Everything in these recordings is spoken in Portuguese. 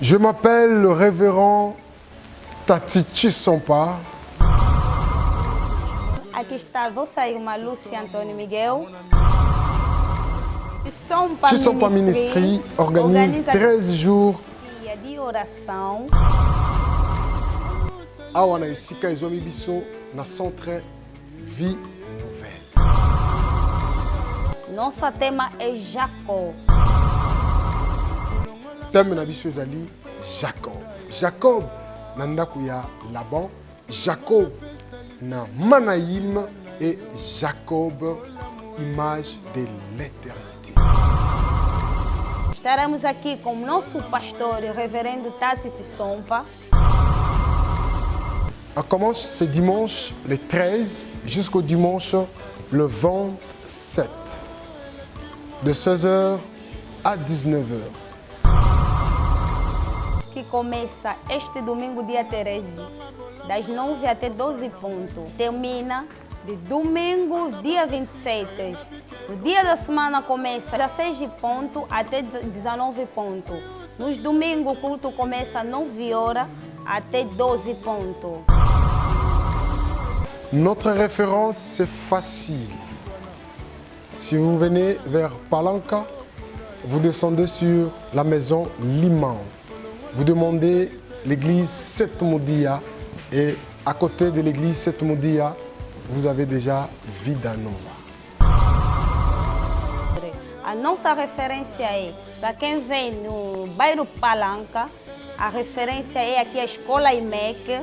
Je m'appelle le révérend Tati Chisompa. Aqui está vossa irmã Lúcia Antônio Miguel. Chisompa Ministry organise 13 jours de oração. Awa na esika ezomi biso na centre Vie Nouvelle. Nosso tema é Jacob. Thème na biso ezali Jacob. Jacob na ndako ya Laban, Jacob na Manaïm et Jacob, image de l'éternité. Estaremos aqui com nosso pastor, o reverendo Tati Chisompa. On commence ce dimanche le 13 jusqu'au dimanche le 27, de 16h à 19h. Que começa este domingo, dia 13, das 9 até 12 pontos. Termina de domingo, dia 27. O dia da semana começa das 6 pontos até 19 pontos. Nos domingos, o culto começa às 9 horas até 12 pontos. Notre référence, c'est facile. Si vous venez vers Palanca, vous descendez sur la maison Liman. Vous demandez l'église Setmodia et à côté de l'église Setmodia, vous avez déjà Vida Nova. A nossa referência é, para quem vem no bairro Palanca, a referência é aqui a Escola IMEC.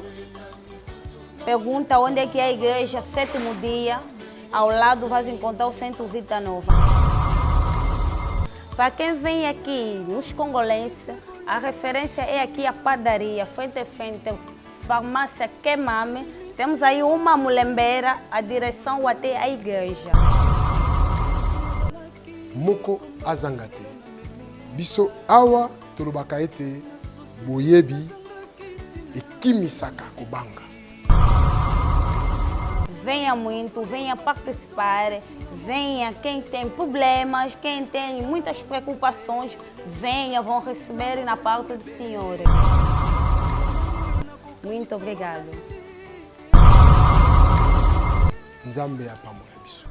Pergunta onde é que é a igreja, Sétimo Dia, ao lado vai encontrar o Centro Vida Nova. Para quem vem aqui nos congolenses, a referência é aqui a padaria, frente a frente, farmácia Quemame. Temos aí uma mulembeira, a direção até a igreja. Moko azangate. Biso awa tolobaka ete boyebi ekimisaka kobanga. Venha muito, venha participar, venha quem tem problemas, quem tem muitas preocupações, venha, vão receber na parte do Senhor. Muito obrigado. Nzambe apamola biso.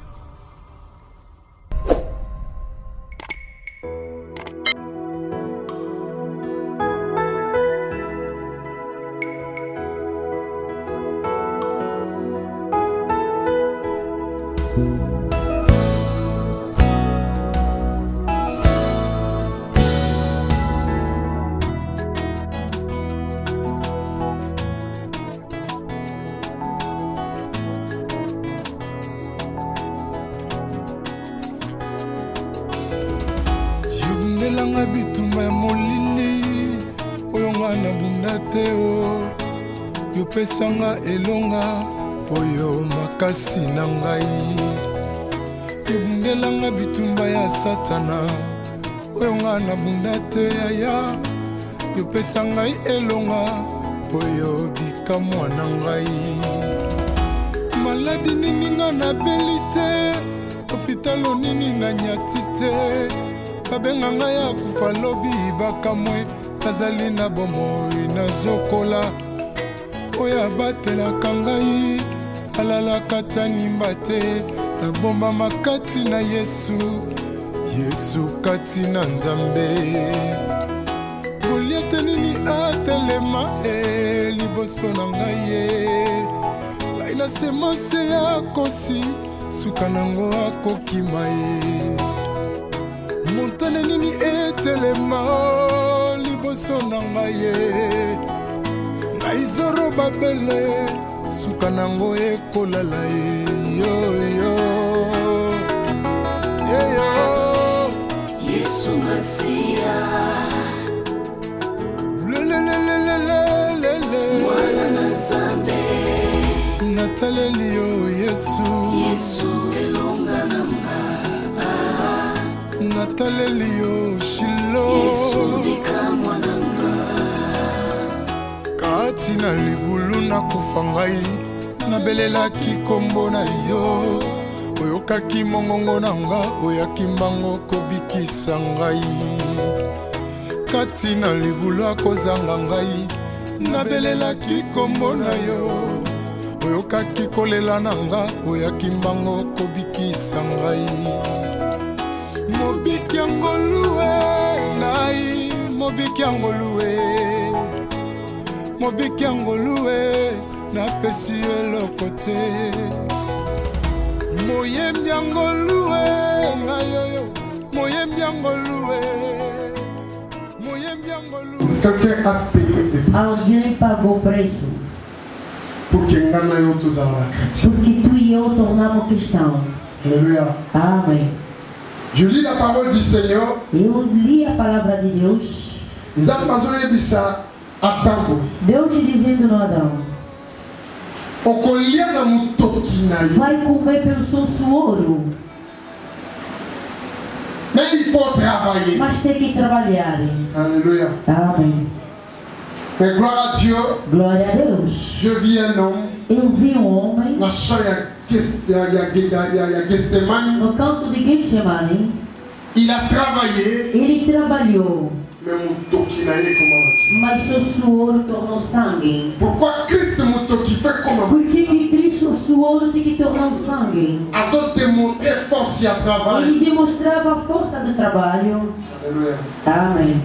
Langa bitumba ya molili oyo nga na bunda te o yo pesanga elonga oyo makasi na ngai yobundelanga bitumba ya satana oyo nga na bunda te yaya yo pesanga elonga oyo bikamwa na ngai maladi nini nga na beli te hopitalo nini na nyati te babenga ngai ya kufa lobi bakamwe nazali na bomoi nazokola oyo abatelaka ngai alalaka tanimba te nabomba makati na yesu kati na nzambe goliate nini atelema liboso na ngai ye ngai na semose ya kosi suka nango akokima ye montane nini etelema liboso na ngai ye ngai zoro babele suka nango ekolala ye yoyo yeyo Yesu Masia lelelelelelele mwana na Nzambe nataleli yo Yesu elonga na nataleli yo Shilo Yesu bikamwa na kati na libulu nakufa ngai nabelelaki kombo na yo oyokaki mongongo na nga oyaki mbango kobikisa ngai kati na libulu akozanga ngai nabelelaki kombo na yo oyokaki kolela na nga oyaki mbango kobikisa ngai mobiki ya ngolue ngai mobiki ya ngolue mobiki ya ngolue napesi eloko te moyembi ya ngolue ngai oyo moyembi ya ngolue moyembi ya ngolue. Quelqu'un a payé des prix Alguém pagou o preço pour que ngana yo tozala chrétien. porque tu e eu tornamos cristãos. Alléluia. Amém. Je lis la parole du Seigneur. Eu li a palavra de Deus. Nzambe azoyebisa Adamu Deus dizendo no Adão: okolia na mutoki na yo. vai comer pelo seu suoro, Mais il faut travailler. mas tem que trabalhar. Alléluia. Amém. Mais gloire à Dieu. Glória a Deus. Je vis un homme. Eu vi homem Na chão ya Gethsemane. no canto de Getsemane. Il a travaillé. Ele trabalhou, Mais mutoki na ye comment? mas seu suor tornou sangue. Pourquoi Christ mutoki fait comment? Por que Cristo, o suor tem que tornar sangue? A démontré force à travail. Ele demonstrava a força do trabalho. Alléluia. Amém.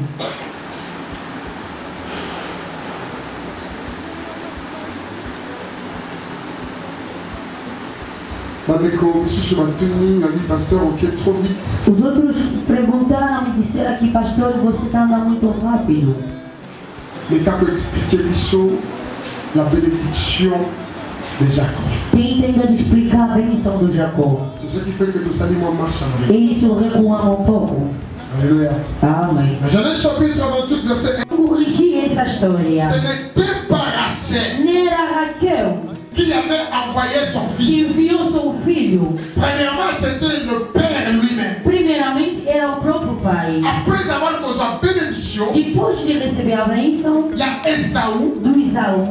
Bandeko, susu batuni na vie pasteur, ok, trop vite. Os outros perguntaram e disseram que, pastor, você está andando muito rápido. Mais t'as pu expliquer biso la bénédiction de Jacob. Quem tenta explicar a benção do Jacó? C'est ce qui fait que nous saluons marche avec. E isso recuamos um pouco. Alléluia. Amém. Genèse chapitre 28, verset 1. Corrigir essa história. Ce n'était pas Rachel Não era Raquel qui avait envoyé son que fils. enviou seu filho. Premièrement, c'était le père lui-même. Primeiramente, era o próprio pai. Après avoir reçu sa bénédiction, Depois de receber a bênção il y a Esaú. do Isaú,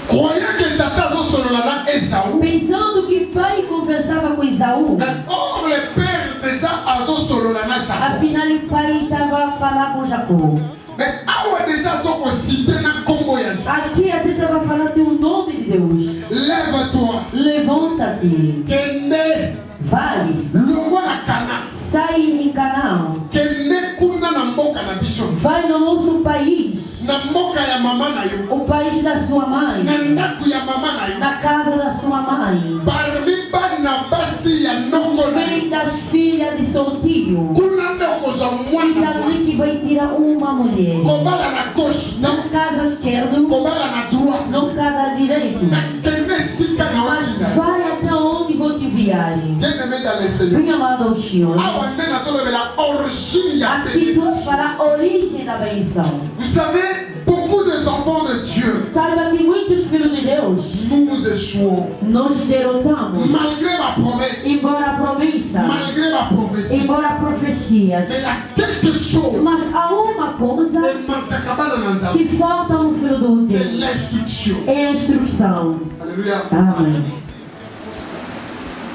Croyant que tata zo solo là Esaú. pensando que pai conversava com Isaú, Mais or le père déjà a zo solo là Jacob. afinal o pai estava a falar com Jacó. Mais awa déjà zo ko cité na Congo ya Jacob. Aqui até estava falando o nome de Deus. Lève-toi. Levanta-te, Kende vai, longwa na Cana. sai em Canaã, Kende kuna na mboka na biso. vai no nosso país, Na mboka ya mama na yo. o país da sua mãe, Na ndaku ya mama na yo. na casa da sua mãe, Parmi bana basi ya nongo na yo. vem das filhas de seu tio, Kuna nde okozwa e mwana dali que mwasi. vai tirar uma mulher. Kobala na gauche. Não casa esquerdo, Kobala na droite. não casa direito, Na kende sika na mas otina. vai até onde vou te enviar. Bien-aimé dans le Seigneur. Bem amado ao Senhor, Awa nde nazolobela origine ya aqui bénédiction. tu para a origem da benção. Vous savez, beaucoup des enfants de Dieu, Saiba que muitos filhos de Deus nous échouons. nos derrotamos, Malgré ma promesse, embora a promessa, malgré ma prophétie, embora profecias, mais il y a quelque chose mas há uma coisa que mantakabala na nzambe. que falta no filho do C'est Deus, l'instruction. é a instrução. Alléluia. Amém.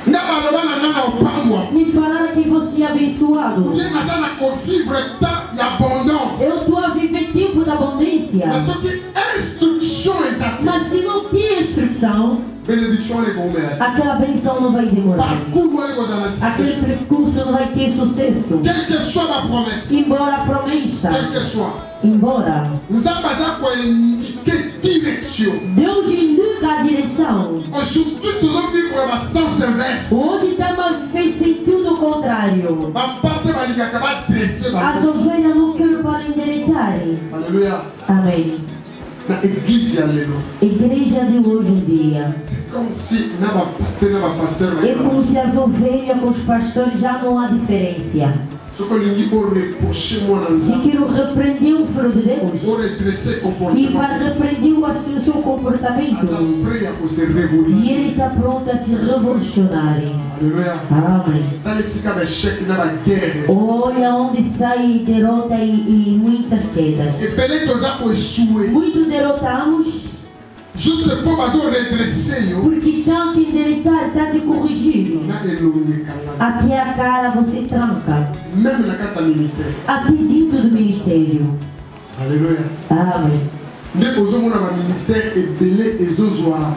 Ndabaloba na nga na opambwa. Me falaram que você é abençoado. Ye naza na kovivre temps ya abondance. Eu estou a viver tempo da abundância, Mais soki instruction ezati, mas se não tem instrução, bénédiction ele kombela. aquela benção não vai demorar. Parcours wale kozala succès. Aquele percurso não vai ter sucesso. Quelle que soit ma promesse, Embora a promessa, quelle que soit, embora nzambe aza koindique direction. Deus indica a direção. Aujourd'hui, tozovivre ma sens inverse. Hoje estamos fazendo sentido o contrário. Baparte balingaka badresse As bango. ovelhas não querem para endireitar. Alléluia. Amém. Na église ya lelo, Igreja de hoje em dia. c'est comme si na baparte na bapasteur É como se as ovelhas com os pastores já não há diferença. soki olingi oreproche mwana Se nzambe, quero repreender o filho de Deus oredresse e comportement, para repreender o seu comportamento, aza prêt ya kose e ele révolution. está pronto a te revolucionar. Alléluia. Amém. Tala esika baéchec na baguerre. Olha onde sai derrota e muitas quedas. Epele toza koéchouer. Muito derrotamos Juste mpo bazo redresse yo porque tanto endireitar, tanto corrigir. na Até a cara você tranca. Même na casa do ministério. Até dentro do ministério. Alléluia. Amém. Dès que vous avez un ministère et belé et zozoa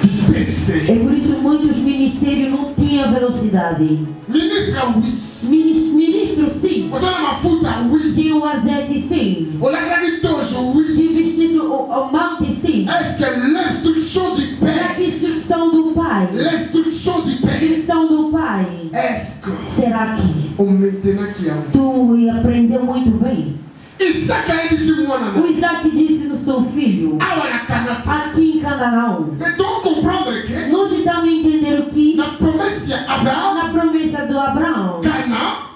vitesse. É por isso que muitos ministérios não tinham velocidade. Ministre oui. Ministro sim. Vous avez ma foudre oui. Tinha o azeite sim. On a gagné toge oui. Tinha vestido o mante sim. Est-ce que l'instruction du Será Père, que a instrução do Pai? l'instruction du A Père, instrução do Pai. est-ce que Será que on maintenant qui a tu aprendeu muito bem? Isaac a dit sur moi O Isaac disse no seu filho, awa na Canada. aqui em Canaã. Mais donc comprendre que Nós estamos entendendo que na promesse ya Abraham na promessa do Abraão,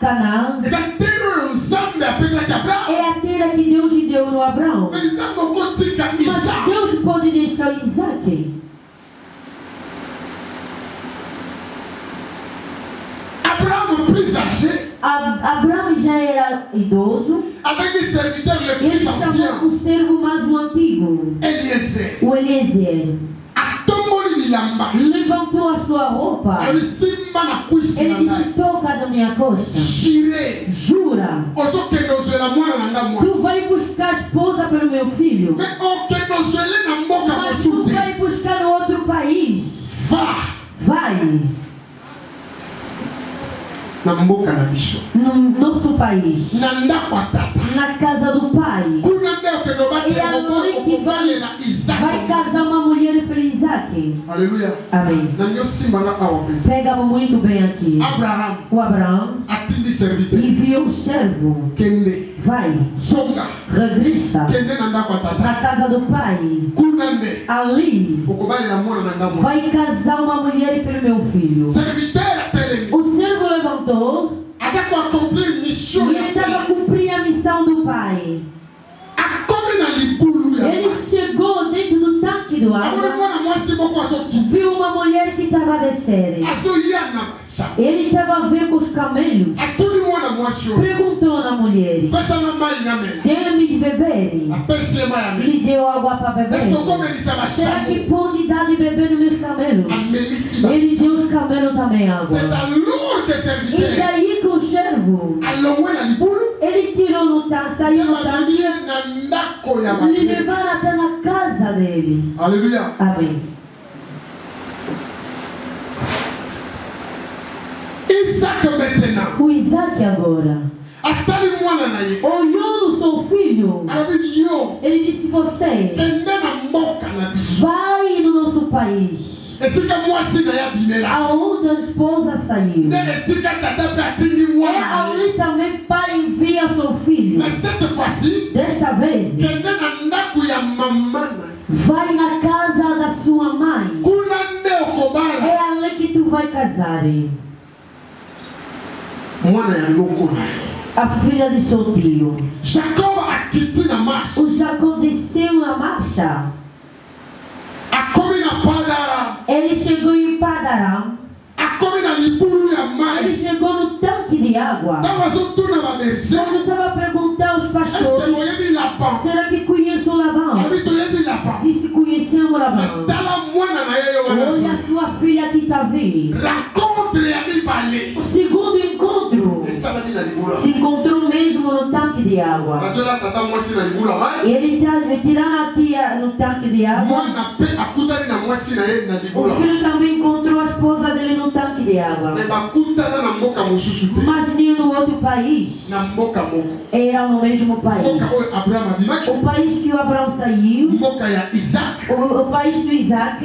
Canaã eza tero nzambe apesaki Abraham. é a terra que Deus lhe deu no Abraão. Mais nzambe okotika Mas Isaac. Deus pode deixar Isaac. Abraham plus âgé Abraão já era idoso. avec des serviteurs les Ele plus chamou anciens. o servo mais antigo, Eliezer o Eliezer. atomboli bilamba Levantou a sua roupa. alisimba na kwisi Ele na disse: ngai. toca na minha coxa. Jure Jura, ozokende ozwela mwana na nga mwasi. tu vai buscar a esposa pelo meu filho. Mais okende ozwele na mboka Mas tu mosusu te. vai buscar no outro país. Va Vai na mboka na biso no nosso país, na ndako ya tata. na casa do pai. Kuna nde okende E a mãe que okobalela Isaac. vai casar uma mulher pelo Isaac. Alléluia. Amém. Na nyo simbanga awa mpenza. Pegamos muito bem aqui. Abraham O Abraão atindi serviteur. enviou o servo. Kende Vai, zonga regressa kende na ndako ya na tata. casa do pai. Kuna nde Ali okobalela mwana na nga mwasi. vai casar uma mulher pelo meu filho. Serviteur atelemi O servo levantou aza koaccomplir mission e ya ele estava a pai. cumprir a missão do pai. Akomi na libulu ya Ele pai. chegou dentro do tanque do Amoni água, mwana mwasi moko azokiva viu uma mulher que estava a descer. azoya na basha. Ele estava a ver com os camelos. atuli mwana mwasi oyo Perguntou na mulher: pesa na mai na mela dê-me de beber. apesi ye mai ya mela. Lhe deu água para beber. Esi okomelisa Será que bashamu pode dar de beber nos meus camelos? amelisi Ele basha. deu os camelos também água. C'est alors que E serviteur daí que o servo, alongwe na libulu ele tirou no tanque, saiu no yabamemi tanque, ye na ndako ya lhe bakule. levaram até na casa dele. Alléluia. Amém. Isaac maintenant O Isaac agora atali mwana na ye olhou no seu filho. alobi yo Ele disse: você kende na mboka na biso vai no nosso país, esika mwasi na ye abimela aonde a esposa saiu. nde esika tata mpe atindi É mwana na ye. ali também pai envia seu filho. Mais cette fois-ci Desta vez, kende na ndako ya mama na ye. vai na casa da sua mãe. kuna nde okobala É ali que tu vai casar. mwana ya loko na ye. A filha de seu tio. Jacob akiti na marche O Jacó desceu na marcha. akomi na Padara Ele chegou em Padarã. akomi na libulu ya Ele mai chegou no tanque de água. ntango azotuna baberger Quando estava a perguntar aos eske pastores: boyebi lapan será que conhece o Labão? abi toyebi lapan Disse: conhecemos Labão. tala mwana na ye yo Olha wana a sua filha que está vindo. rencontre ya mibale O segundo encontro esalami na libulu ya se encontrou mesmo no tanque de água. bazola tata mwasi na libulu ya mai Ele está tirando a tia no tanque de água. mwana mpe akutani na mwasi na ye na libulu O ya mai filho também encontrou a esposa dele no tanque de água. me bakutana na mboka mosusu te Mas nem no outro país. na mboka moko Era no mesmo país. mboka oyo abraham abimaki O país que o Abraão saiu, mboka ya isaac o país do Isaac,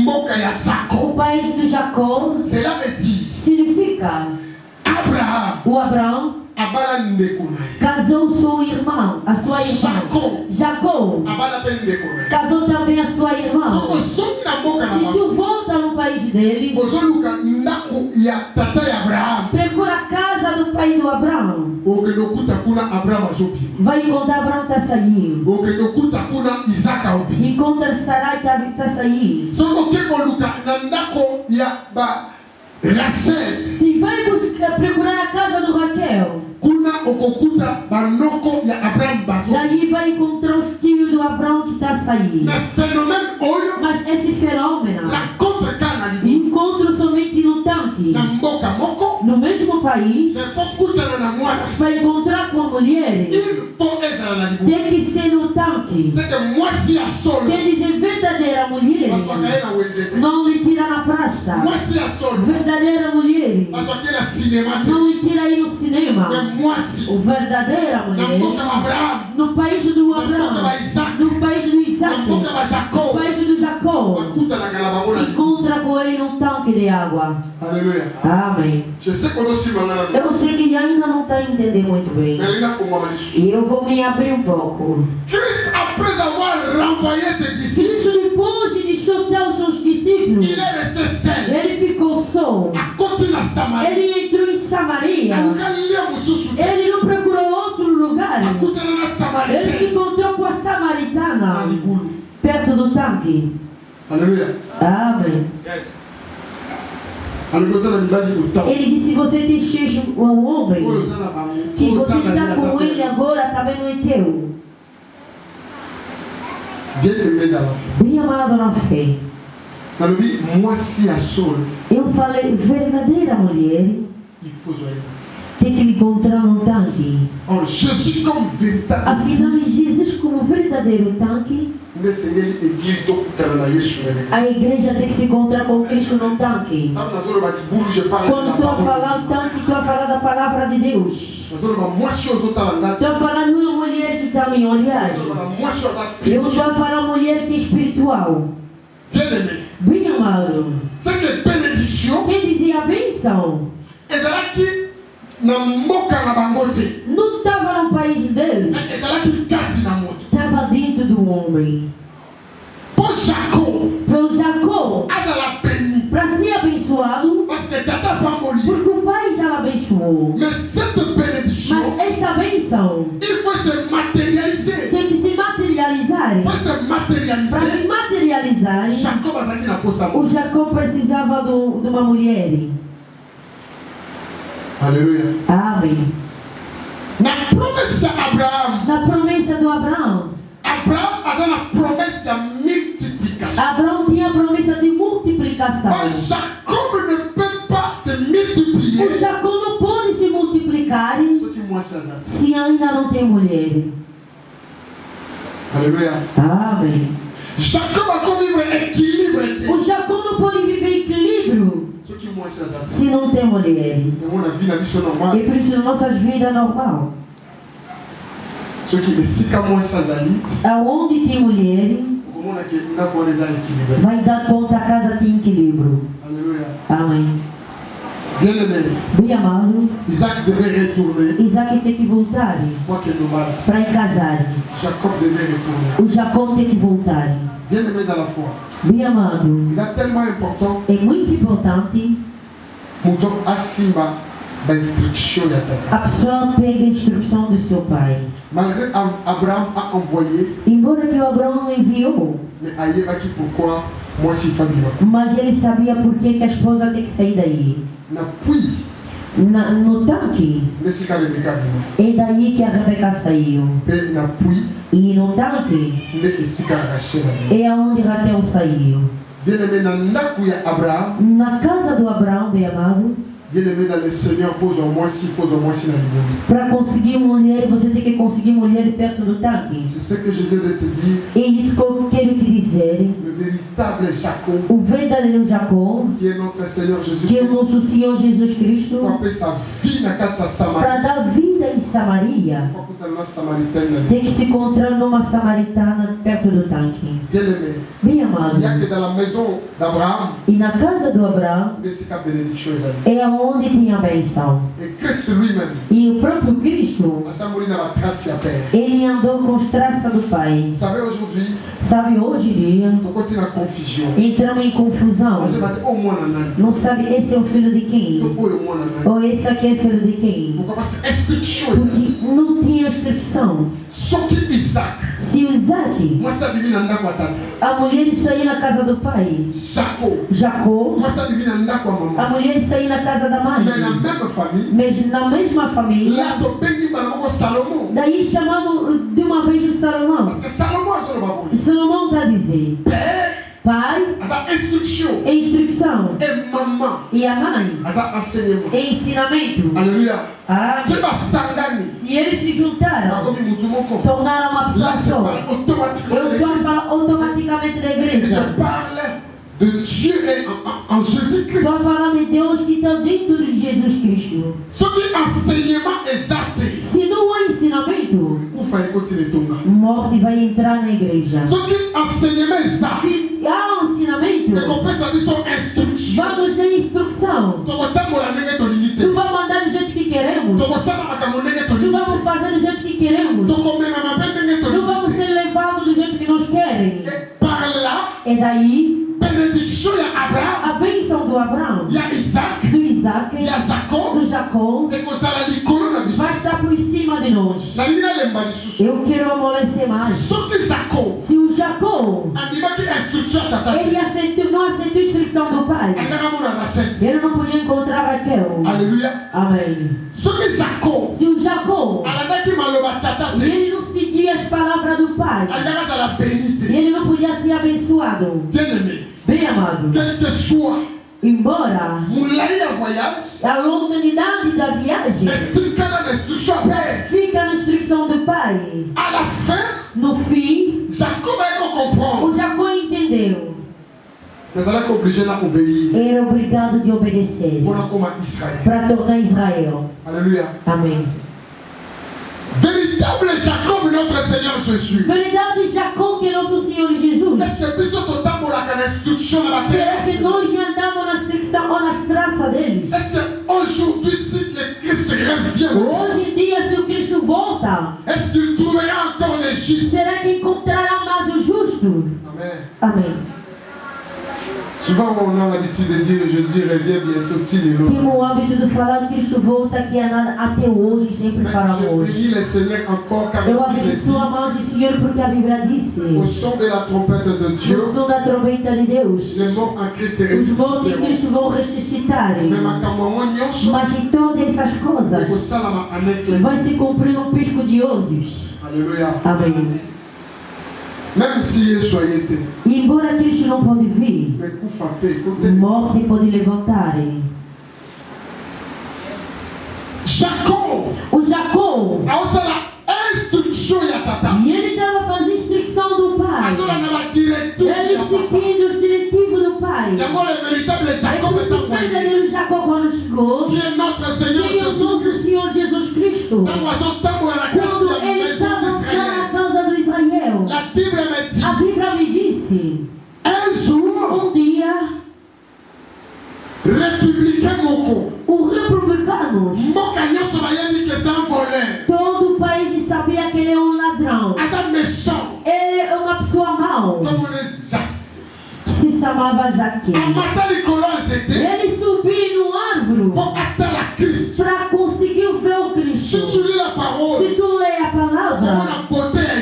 mboka ya jacob o país do Jacó, cela veut dire significa abraham o Abraão abala ndeko na ye casou seu irmão, a sua irmã. jacob Jacó abala mpe ndeko na ye casou também a sua irmã. soko ozongi na mboka na Se bango tu volta no país deles, ozoluka ndako ya tata ya abraham procura a casa do pai do Abraão. okende okuta kuna abraham azobima Vai encontrar Abraão está saindo. okende okuta kuna isaka obima Encontra Sarai está saindo. soki oke koluka na ndako ya rachel Se vai buscar, procurar a casa do Raquel, kuna okokuta banoko ya abraham bazo daí vai encontrar os tios do Abraão que está saindo. na phénomène oyo Mas esse fenômeno rencontre kaka na libulu encontra somente no tanque. país, para encontrar com a mulher, tem que ser no tanque. Quer dizer, verdadeira mulher não lhe tira na praça. Verdadeira mulher não lhe tira aí no cinema. O verdadeira mulher no país do Abraão, no país do Isaac, no país do Jacó, se encontra com ele num tanque de água. Alléluia. Amém. Je sais qu'on aussi maintenant. Eu sei que ainda não está entendendo muito bem. E eu vou me abrir um pouco. Christ, après avoir renvoyé ses disciples, Cristo, depois de soltar os seus discípulos, il est resté seul. ele ficou só. À côté de la Samarie. Ele entrou em Samaria. Ele não procurou outro lugar. Ele se encontrou com a samaritana perto do tanque. Alléluia. Amém. Yes. Ele disse: você tem cheio um homem que você está com ele agora, também não é teu. Bem amado na fé. Eu falei, verdadeira mulher tem que me encontrar no tanque. Afinal, Jesus como verdadeiro tanque, a igreja tem que se encontrar com Cristo no tanque. Quando estou a falar o tanque, estou a falar da palavra de Deus. Estou a falar de uma mulher que está me olhando. Eu estou a falar mulher que é espiritual. Bem amado. Quem dizia a bênção? Não estava no país dele. Estava dentro do homem. Para o Jacó, para ser abençoado, porque o pai já abençoou. Mas esta bênção tem que se materializar. Para se materializar, o Jacó precisava de uma mulher. Aleluia. Amém. Na promessa do Abraão, Abraão tinha a promessa de multiplicação. O Jacó não pode se multiplicar se ainda não tem mulher. Aleluia. Amém. O Jacó não pode viver em equilíbrio se não tem mulher. E por isso nossas vidas normais. Aonde tem mulher, vai dar conta a casa tem equilíbrio. Amém. Bem amado, Isaac devait retourner. Isaac tem que voltar para ir casar. O Jacó tem que voltar. Bien-aimé dans la foi. Bem amado, C'est tellement important. é muito importante a pessoa pegue a instrução do seu pai. Malgré Abraham a envoyé, Embora que o Abraão não enviou, mas ele sabia por que a esposa tem que sair daí. No tanque, é daí que a Rebeca saiu. E no tanque, é aonde Raquel saiu. Na casa do Abraão, bem amado, Bien-aimé dans le Seigneur, pose au moins 6 na Bíblia. Para conseguir mulher, você tem que conseguir mulher perto do tanque. C'est ce que je viens de te dire. É isso que eu quero te dizer. Le véritable Jacob, O verdadeiro Jacó, qui est notre Seigneur Jésus que é o Christ, nosso Senhor Jesus Cristo, pour appeler sa vie na casa Samaria. para dar vida em Samaria, tem que se encontrar numa samaritana perto do tanque. Bien-aimé, Bem il y a amado. que dans la maison d'Abraham, E na casa do Abraão é aonde tem a benção. et Christ lui-même, E o próprio Cristo, a mourir dans la trace à père. ele andou com os traços do Pai. Vous savez, aujourd'hui, Sabe, hoje em dia, on continue la confusion. entramos em confusão. Moi, je m'attends au moins à Nani. Não sabe, esse é o filho de quem? Ou esse aqui é filho de quem? Pourquoi? Parce que instruction, Porque não tinha instrução. sauf que Isaac, Se o Isaac, moi ça bibi nanda kwa tata. a mulher sair na casa do pai. Jacob, Jacó, moi ça bibi nanda kwa a maman. mulher sair na casa da mãe. Mais la même famille, Mas na mesma família, là to bengi banako Salomon. daí chamamos de uma vez o Salomão. Parce que Salomon a son babou. Salomão está a dizer: Père pai, instrução, e a mãe, ensinamento. Alléluia. Amém. Se eles se juntaram, tornaram uma pessoa só. Eu estou falando automaticamente da igreja. De Dieu et en Jésus-Christ. Estou falando de Deus que está dentro de Jesus Cristo. Se não há ensinamento, morte vai entrar na igreja. Se há ensinamento, vamos ter instrução. Tu vai mandar do jeito que queremos. Tu vamos fazer do jeito que queremos. Tu vamos ser levados do jeito que nós queremos. E daí a bênção do Abraão, do Isaac, do Jacó, vai estar por cima de nós. Eu quero amolecer mais. Se o Jacó ele não aceitou a instrução do pai, ele não podia encontrar Raquel. Aleluia. Amém. Se o Jacó ele não seguia as palavras do pai, ele não podia ser abençoado. Bem amado, embora a longanidade da viagem fica na instrução do pai, no fim, o Jacó entendeu. Era obrigado de obedecer para tornar Israel. Aleluia. Amém. Véritable Jacob, notre Seigneur Jésus. Verdade Jacob que é nosso Senhor Jesus. Será que nós andamos na instrução ou nas traças deles? Aujourd'hui, si le Christ revient, hoje em dia, se o Cristo volta, est-ce qu'il trouvera encore les justes? Será que encontrará mais o justo? Amen. Amém. Souvent on a l'habitude de dire Jésus revient bientôt, temos o hábito de falar que Cristo volta aqui até hoje e sempre fará hoje. Eu abençoo a mão do Senhor porque a Bíblia disse: o som da trompeta de Deus, o som da trombeta de Deus, os mortos em Cristo vão ressuscitar. Mas em todas essas coisas vai se cumprir um pisco de olhos. Aleluia. Amém. Même si Yeshua était, embora Cristo não pode vir, morte pode levantar. O Jacó, e ele estava fazendo instrução do pai. Ele seguindo os diretivos do pai. O verdadeiro Jacó quando chegou, que é o nosso Senhor Jesus Cristo. Quando ele estava na casa do Israel, a Bíblia me disse: um dia, os republicanos, todo o país sabia que ele é um ladrão. Ele é uma pessoa mau. Se chamava Jaque. Ele subiu no árvore para conseguir ver o Cristo. Se tu lê a palavra,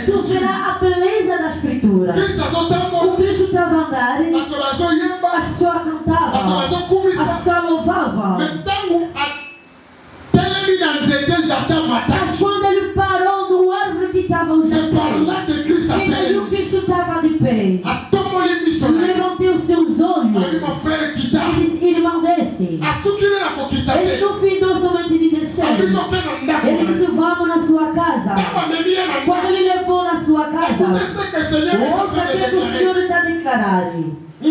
tu verás a beleza da Escritura. O Cristo estava andando, as pessoas cantavam, as pessoas louvavam. Mas quando ele parou no árvore que estava o Jaque, e o Cristo estava de pé. Levantei os seus olhos e disse: irmão, desce. Ele não findou somente de descer. Ele disse: vamos na sua casa. Quando ele levou na sua casa, ouça o que o Senhor está declarando. A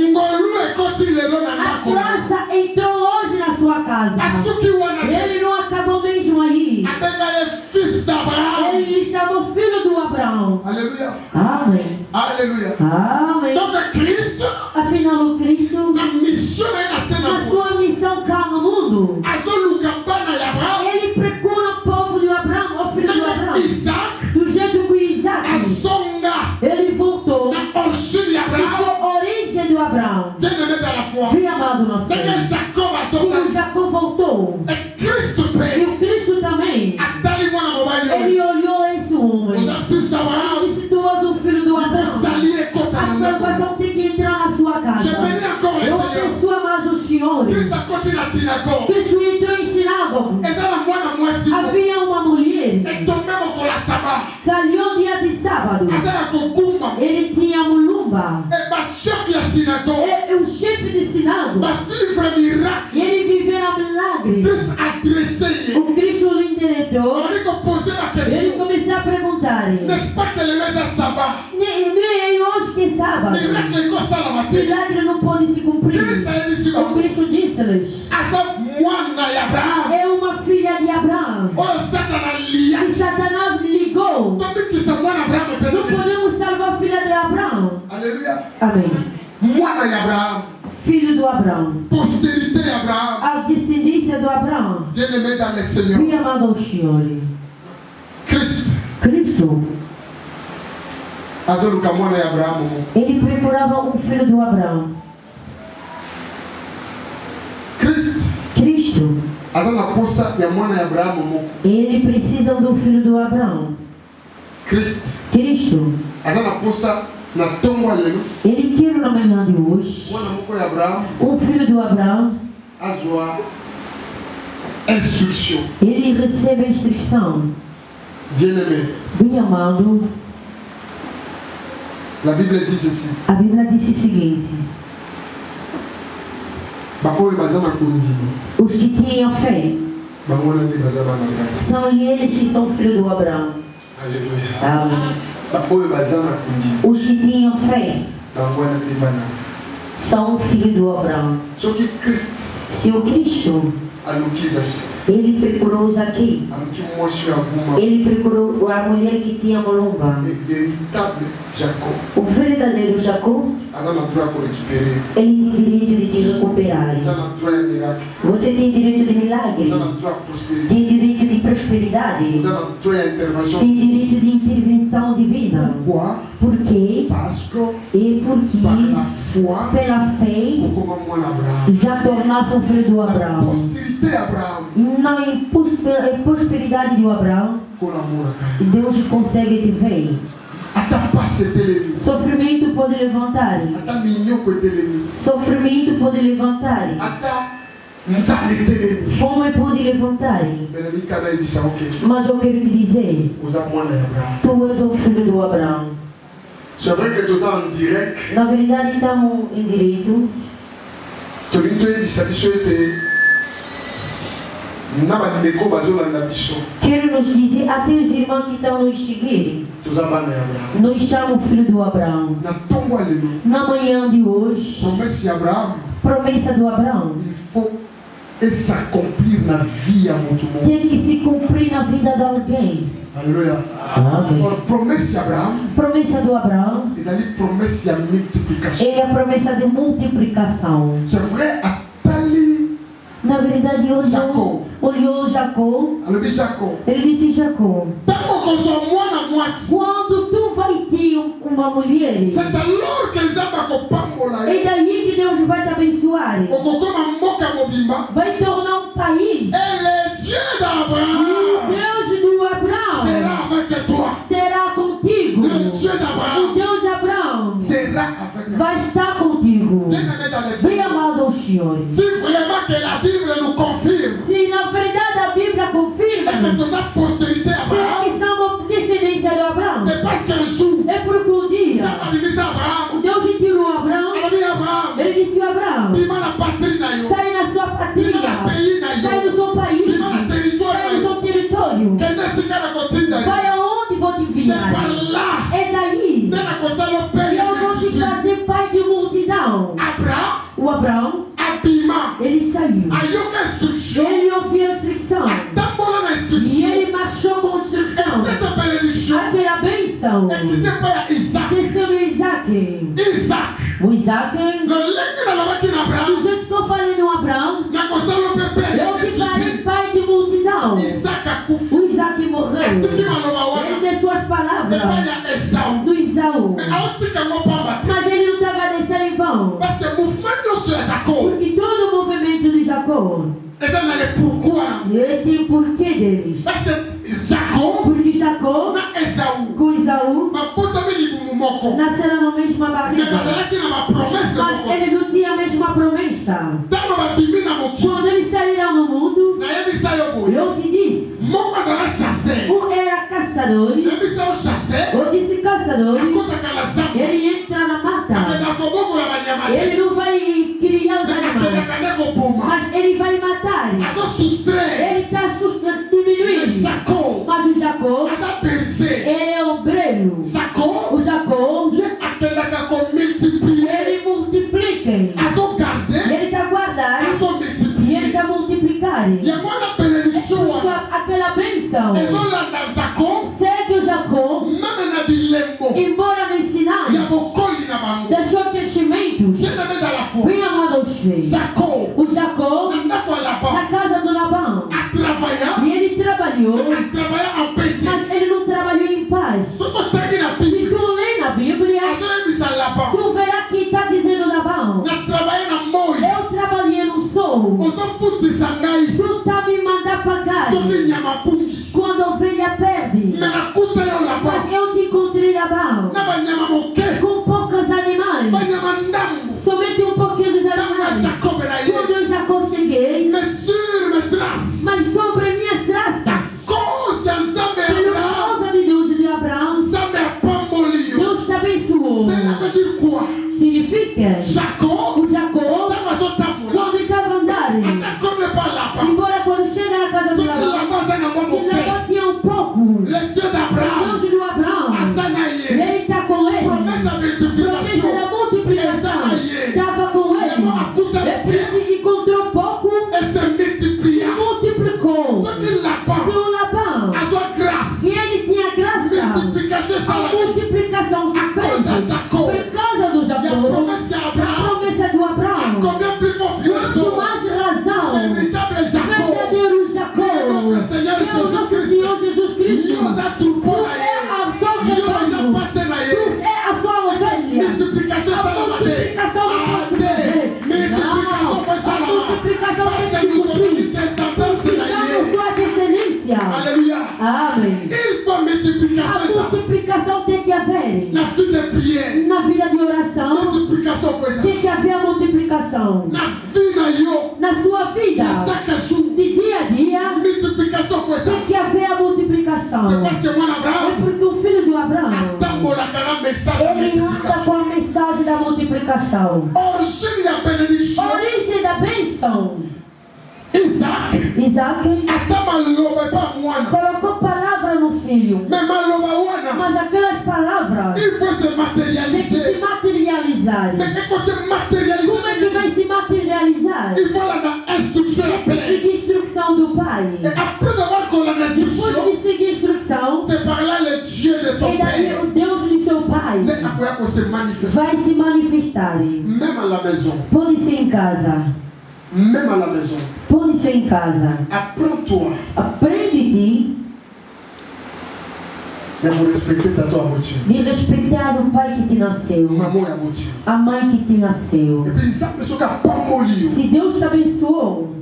graça entrou hoje na sua casa. Ele não acabou mesmo aí. Ele lhe chamou filho do Abraão. Aleluia. Amém. Aleluia. Amém. Afinal, o Cristo, na sua missão cá no mundo, ele procura o povo de Abraão, o filho de Abraão. Do jeito que Isaac, ele voltou. E foi a origem do Abraão. Bem amado na fé. E o Jacó voltou. E o Cristo também. Ele olhou esse homem. Ele disse: tu és o filho do Abraão. A salvação tem que entrar na sua casa. Eu abençoo mais o Senhor. Cristo entrou em sinagoga. Havia uma mulher. Calhou dia de sábado. Ele tinha mulumba. E o chefe de sinagoga, e ele viveu um milagre. O Cristo lhe endereçou. Ele começou a perguntar: não é hoje que é sábado? Milagre não pode se cumprir. O Cristo disse-lhes: é uma filha de Abraão. E Satanás ligou. Não podemos salvar a filha de Abraão. Aleluia. Amém. Filho do Abraão. Postérité Abraão. A descendência do Abraão. Bien-aimé dans le Seigneur. Bem amado ao Senhor. Cristo. Ele procurava um filho do Abraão. Cristo. Ele precisa do filho do Abraão. Cristo. Ele quer na manhã de hoje um filho do Abraão. Ele recebe a instrução. Bem amado. A Bíblia diz assim. A Bíblia diz o seguinte: os que tinham fé são eles que são filhos do Abraão. Amém. Os que tinham fé são filhos do Abraão. Se o Cristo, ele procurou Zaqueu, ele procurou a mulher que tinha molomba, o verdadeiro Jacó, ele tem direito de te recuperar. Você tem direito de milagre, tem direito de prosperidade, tem direito de intervenção divina. Por quê? E porque pela fé já tornasse um filho do Abraão. Na prosperidade do Abraão, Deus consegue te ver. Sofrimento pode levantar. Sofrimento pode levantar. Fome pode levantar. Mas eu quero te dizer, tu és o filho do Abraão. Na verdade estamos em direito. Quero nos dizer até os irmãos que estão nos seguindo. Nós somos filhos do Abraão. Na manhã de hoje, promessa do Abraão tem que se cumprir na vida de alguém. Aleluia. Promessa do Abraão é a promessa de multiplicação. Na verdade, olhou Jacó. Ele disse: Jacó, quando tu vai ter uma mulher, é daí que Deus vai te abençoar. Vai tornar um país. O Deus do Abraão será contigo. O Deus de Abraão vai estar contigo. Bem amado ao Senhor. Se na verdade a Bíblia confirma que somos descendência de Abraão, é porque um dia o Deus que tirou Abraão, ele disse: Abraão, sai na sua pátria, sai do seu país, sai do seu território, vai aonde vou te enviar. É daí que eu vou te fazer pai de multidão. O Abraão, ele saiu. Ele ouviu a instrução. E ele marchou com a instrução. Aquela bênção desceu no Isaac. O Isaac, do jeito que eu falei no Abraão, eu te farei pai de multidão. O Isaac morreu. Ele deixou as palavras do Isaú. Mas ele não estava deixando em vão. Porque todo o movimento de Jacó, ele tem o porquê deles. Porque Jacó com Isaú nasceram na mesma barriga. Mas ele não tinha a mesma promessa. Quando eles saíram no mundo, eu te disse, um era caçador. Eu disse caçador. Ele entra na mata. fiquem. E ele está guardado. E ele está multiplicado. Aquela benção. Segue o Jacó. Embora no Sinai. Deixou crescimentos. Bem amado aos filhos. O Jacó. Na casa do Labão. E ele trabalhou. Mas ele não trabalhou em paz. Se tu lê na Bíblia, tu verá que está dizendo Labão. Eu trabalhei no sol. Tu está me mandando pagar. Quando a ovelha perde. Mas eu te encontrei Labão. Com poucos animais. Somente um pouquinho dos animais. Quando eu já cheguei. Mas sobre minhas traças. Pela causa de Deus de Abraão. Deus te abençoou. Significa o Jacó, quando ele estava andando, embora quando chega na casa do Labão, ele tinha um pouco. Deus de Abraão, ele está com ele. Promessa da multiplicação estava com ele. Ele encontrou pouco e multiplicou. O Labão, e ele tinha graça. A multiplicação se fez por causa do Jacó. A promessa do Abraão. Com mais razão, verdadeiro Jacó, que é o nosso Senhor Jesus Cristo. Tu é a sua rebanho. Tu é a sua ovelha. A multiplicação não pode ser. Não, a multiplicação tem que cumprir. Precisamos sua descendência. Amém. A multiplicação tem que haver. Na vida de oração, tem que haver a multiplicação. Na sua vida, de dia a dia, tem que haver a multiplicação. É porque o filho de Abraão, ele anda com a mensagem da multiplicação. Origem da bênção. Isaac colocou palavra no filho. Mas aquelas palavras têm que se materializar. Como é que vai se materializar? Tem que seguir a instrução do pai. Depois de seguir a instrução, e daí o Deus do seu pai vai se manifestar. Pode ser em casa. Même à la maison. Pode ser em casa. Apprends-toi. Aprende-te. De respeitar o pai que te nasceu. A mãe que te nasceu. Se Deus te abençoou,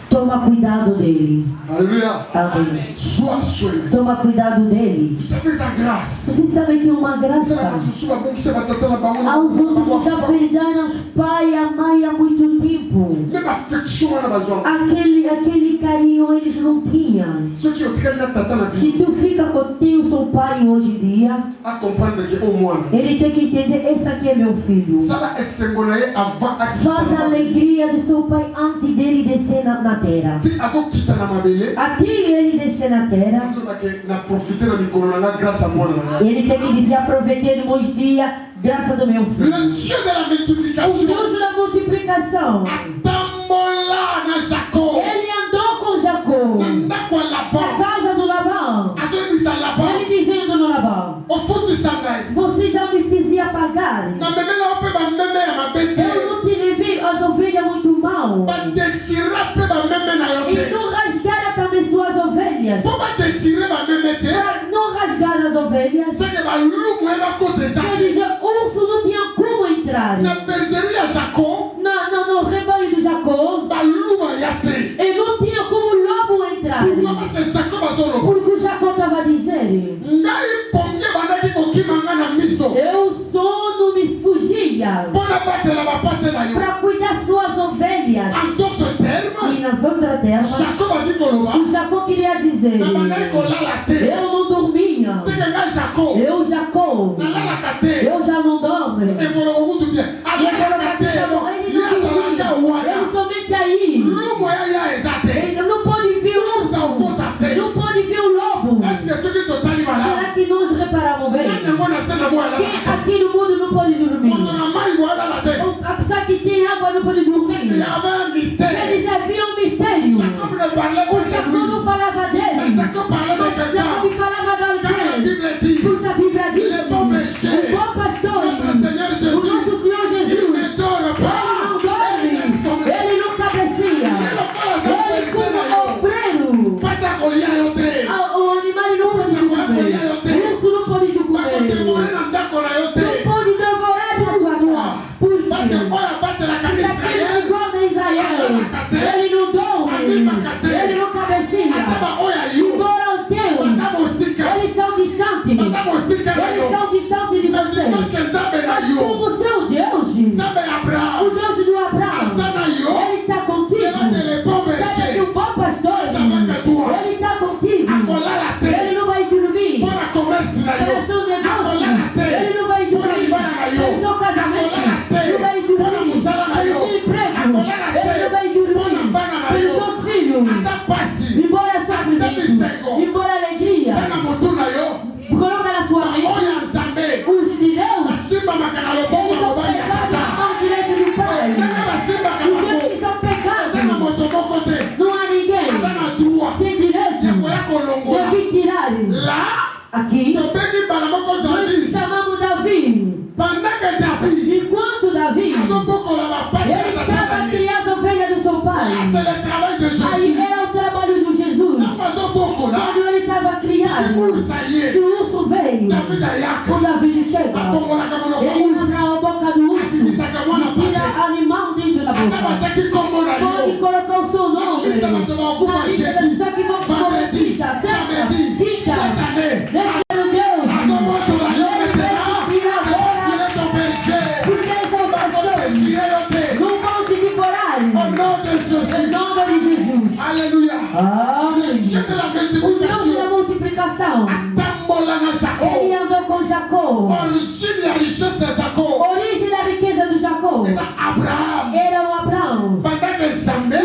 toma cuidado dele. Aleluia. Amém. Sois toma cuidado dele. Você sabe que é uma graça. Aos outros já perderam os pais e a mãe há muito tempo. Aquele carinho eles não tinham. Se tu fica com o seu pai hoje em dia, ele tem que entender, esse aqui é meu filho. Faz a alegria do seu pai antes dele descer na terra. Até ele descer na terra, ele tem que dizer, aproveitei de meus dias, graça do meu filho. O Deus da multiplicação. Ele andou com Jacó na casa do Labão. Ele dizendo no Labão, você já me fazia pagar. Eu não te levei as ovelhas muito mal. E não rasgaram também suas ovelhas. Para não rasgar as ovelhas, ele diz, urso não tinha como entrar. No rebanho do Jacó, e não tinha como o lobo entrar. Porque o Jacó estava dizendo, eu só não me fugia para cuidar suas ovelhas. E nas outras terras, o Jacó queria dizer, eu não dormia. Eu Jacó, eu já não dormo. E ele somente aí. Ele não pode ver o urso, não pode ver o lobo. Será que nós reparamos bem? Que aqui no mundo não pode dormir. não pode dormir. Il y avait un mystère. Eles haviam um mistério. Jacob ne parlait O pas de Jacob lui. não falava dele. Mais Jacob parlait de Mas quelqu'un. Jacob falava de Car la alguém. Bible dit, Porque a Bíblia diz: le bon berger, o bom pastor, notre Seigneur o Jésus, nosso Senhor il Jesus, ne dort pas. ele não dorme, ele não cabeceia, ele como obreiro. Pata kolia yote. O animal não pode comer, o urso não pode Bako comer, devore na ndako na yote. não pode devorar a sua casa. Por Parce que quê? oyo abatela kaka Aquele Israël. igual a Israel, ele não dorme, ele não cabeceia. Ataba oyo ayo. Embora o teu, Bata mosika. eles estão distantes, Bata mosika na eles yo. estão distantes de Mais você. vivant que Nzambe na Mas yo. como seu Deus, Nzambe ya o Abraham. Deus do Abraão, Asa na yo. ele está contigo. Levante le bon Sabe que berger. o bom pastor, ele está contigo. Akolala te. Ele não vai dormir. Mpona commerce na yo. Para seu negócio, Akolala te. ele não vai Mpona dormir. libala na yo. Para seu casamento, Akolala te. não vai Mpona dormir. mosala na Para yo. seu emprego, Akolala te. ele não vai Mpona dormir. bana na Para yo. seus filhos, Ata pasi. embora sofrimento, embora alegria, Tana motu na yo. coloca na sua mente Oya Nzambe. os de Deus. Basimbamaka na loboko Eles ya vão mobali ya pegar na tata. mão direita do Pai. Ndenge basimbaka Os bango. que são Aza na pecados, moto moko te. não há ninguém Aza na droit. tem direito Ya koya kolongola. de vir tirar. La. Aqui, Tobengi bana moko nós David. chamamos Davi. Pendant que David. Enquanto Davi, Azobokola bapata ya ele tata estava na ye. criando a ovelha do seu pai. C'est le travail de Aí Jésus. era o trabalho de Jesus. Na azobokola. Quando ele estava criando, Ebusa se ye. o urso veio, David ayaka. quando Davi chega, Afongolaka monoko ele usi. abre a boca do urso Afimisaka mwana e tira pate. animal dentro da Ata boca. batiaki kombo na Pode yo. colocar o seu nome. Lista bato bakufa Na lista das jeudi. pessoas que vão morrer Vendredi. quinta, sexta, Samedi. quinta. Cette année. Meu Deus. Azobotola yo maintenant. Ele vai C'est agora, parce qu'il est ton berger. porque eles são pastores. Déchiré yo te. Não vão te devorar. Au nom de Em Jésus. nome de Jesus. Alléluia. Amém. Le Dieu de la O Deus da multiplication. multiplicação. Atambola na Ele Jacob. andou com Jacó. Origine ya richesse ya Jacob. Origem da riqueza do Jacó Eza Abraham. era o Abraão. Pendant que Nzambe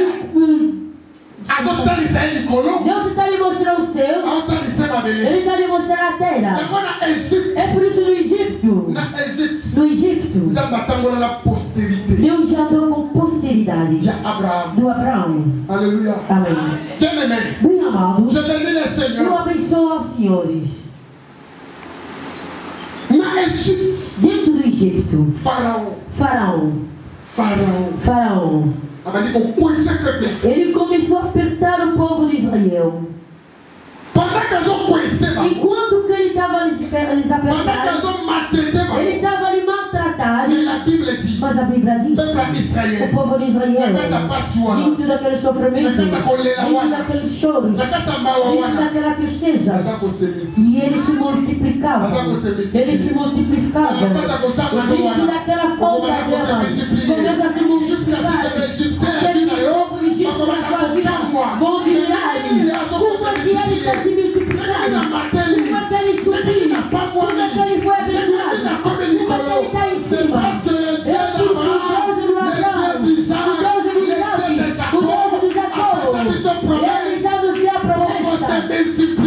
azotalisa ye likolo. Deus está lhe mostrando o céu. Aotalisa mabele. Ele está lhe mostrando a terra. Yango na Égypte. É por isso no Egito. Na Égypte. No Egito. Nzambe atambola na postérité Deus já andou com posteridade ya Abraham. do Abraão. Alléluia. Amém. Bien-aimé, Bem amado, je bénis le eu Seigneur. abençoo aos senhores. Na Égypte, Dentro do Egito, Pharaon, Faraó, abali kokwesa peuple ici. ele começou a apertar o povo de Israel. Pendant que azokwese bango, Enquanto que ele estava lhes pendant que apertando, azomaltraite ele bango, estava a lhe maltratar. mais la Bible dit, Mas a Bíblia diz, peuple o d'Israël, povo de Israel, na kati ya pasi wana, dentro daquele sofrimento, dentro daqueles choros, na kati ya mawa dentro wana, daquela tristeza, aza kosemiti. e ele se multiplicava. Ele se multiplicava. Dentro daquela falta de grama, começa a se multiplicar. Aquele povo de Egito na sua vida vão admirar. Como é que ele está se multiplicando? Como é que ele subiu? Como é que ele foi abençoado? Como é que ele está em cima? É que o Deus do Abraão, o Deus do Isaac, o Deus do Jacó, ele já nos deu a promessa.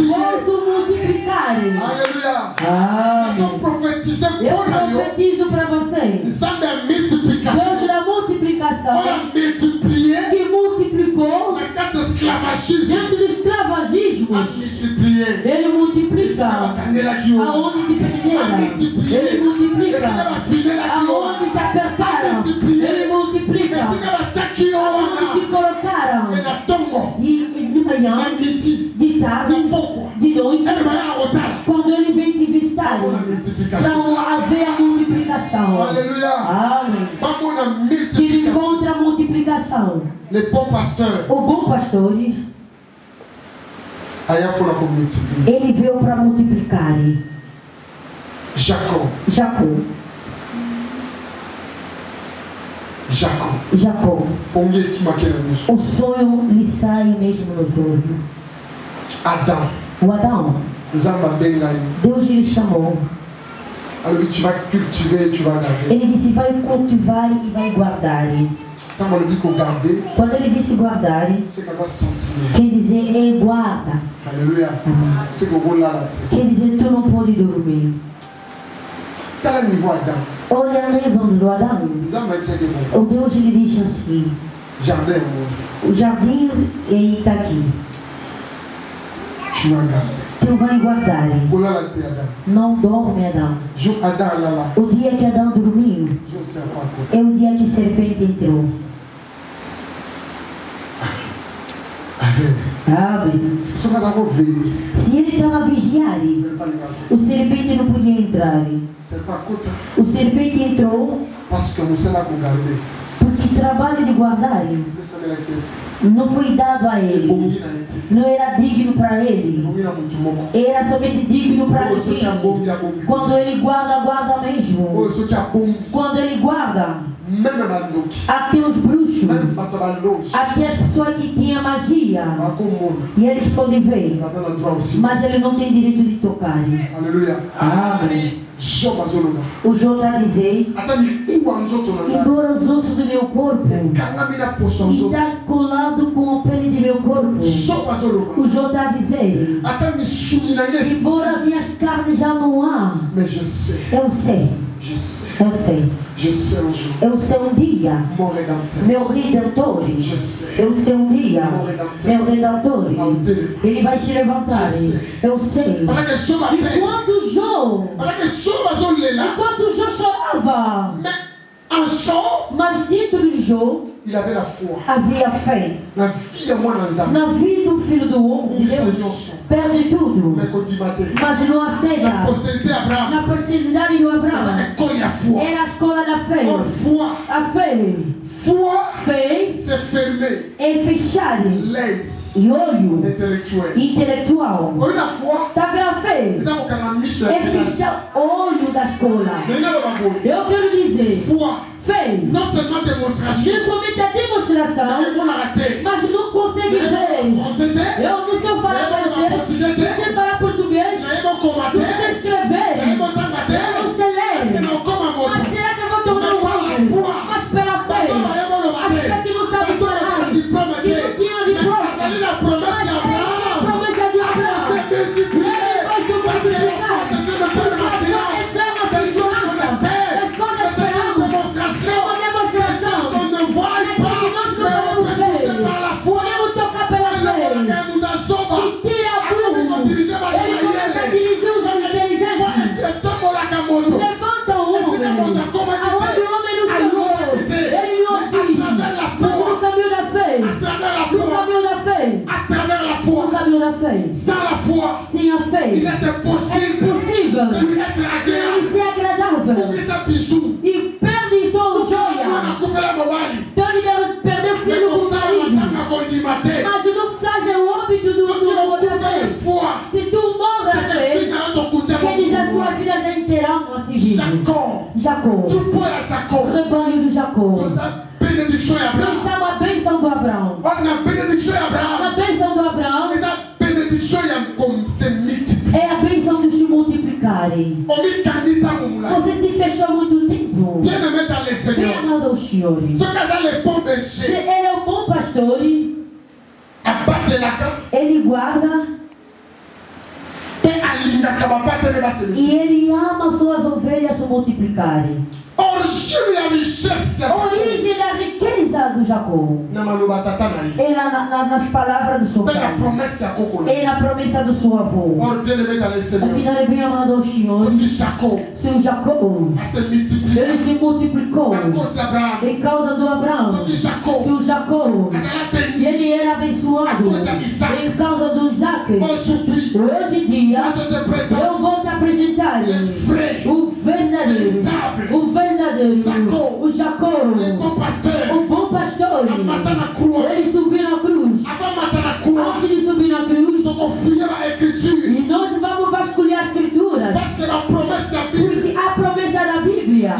Posso multiplicar. Alléluia. Amém. Nous prophétisons Eu pour la profetizo para vocês. Nzambe a multiplication. Deus da multiplicação, On a multiplié que multiplicou la carte esclavagisme. diante do esclavagismo. A multiplié. Ele multiplica aonde te prenderam. Ele multiplica aonde te apertaram. Ele multiplica aonde te colocaram. E de manhã, de tarde, de noite, quando ele vem te visitar, então haver a multiplicação. Alléluia. Amém. Vamos na Que multiplication. encontra a multiplicação. Les bons pasteurs, O bom pastor, aya pour la multiplier. ele veio para multiplicar. Jacob, Jacó. Pommier qui marquait le mus. O sonho lhe sai mesmo nos olhos. Adam, O Adão, Zamba Bengaï. Deus lhe chamou. Alors tu vas cultiver, tu vas garder. Ele disse, vai cultivar e vai guardar. Quand on dit qu'on garder, Quando ele disse guardar, c'est comme ça sentir. quer dizer é guarda. Alléluia. C'est que vous là la tête. Quer dizer tu não pode dormir. Dans le niveau Adam, Olha, lembrando do Adão. O Deus lhe disse assim: o jardim está aqui. Tu vai guardar. Não dorme, Adão. O dia que Adão dormiu é o dia que a serpente entrou. Abre. Se ele estava a vigiar, o serpente não podia entrar. O serpente entrou porque trabalho de guardar não foi dado a ele. Não era digno para ele. Era somente digno para ele. Quando ele guarda, guarda mesmo. Quando ele guarda, até os bruxos, até as pessoas que tinham magia, e eles podem ver, mas ele não tem direito de tocar. Amém. O João está a dizer: embora os ossos do meu corpo está colado com a pele de meu corpo. O João está a dizer: embora minhas carnes já não há, eu sei. Eu sei. Eu sei um dia, meu Redentor. Eu sei um dia, meu Redentor. Ele vai se levantar. Eu sei. Enquanto Jó chorava, mas dentro de Jó havia fé. Na vida do Filho do Homem de Deus perde tudo, mas não aceita. Na posteridade do Abraão era a escola da fé. A fé é fechar e olho intelectual. Tá vendo a fé? É fechar o olho da escola. Eu quero dizer, fé não somente a demonstração, mas não consegue ver. Eu não sei falar francês, não sei falar português, não sei escrever, eu não sei ler. Mas será que eu vou tomar um banho? Mas pela fé, acho que não sabe falar, que não tinha diploma. Mas é a promessa de Abraão. Ele vai se multiplicar. Sans la foi, sem a fé, il est impossible de ser agradável e perde sua joia. Perde o filho do marido, mas não faz o óbito do fé. Se tu morres a fé, quer dizer a sua vida já inteira assim vive. Jacó, rebanho do Jacó. Pensava a bênção do Abraão. A bênção do Abraão é a bênção de se multiplicarem. Você se fechou muito tempo. Bem amado ao Senhor. Se ele é o bom pastor, ele guarda e ele ama suas ovelhas se multiplicarem. Origem da riqueza do Jacó era nas palavras do seu pai, era na promessa do seu avô. Afinal, é bem amado ao Senhor. Seu Jacó, ele se multiplicou em causa do Abraão. Seu Jacó, ele era abençoado em causa do Isaac. Hoje em dia, eu vou te apresentar o verdadeiro, o Jacó, o bom pastor. Ele subiu na cruz. Antes de subir na cruz, e nós vamos vasculhar as escrituras, porque a promessa da Bíblia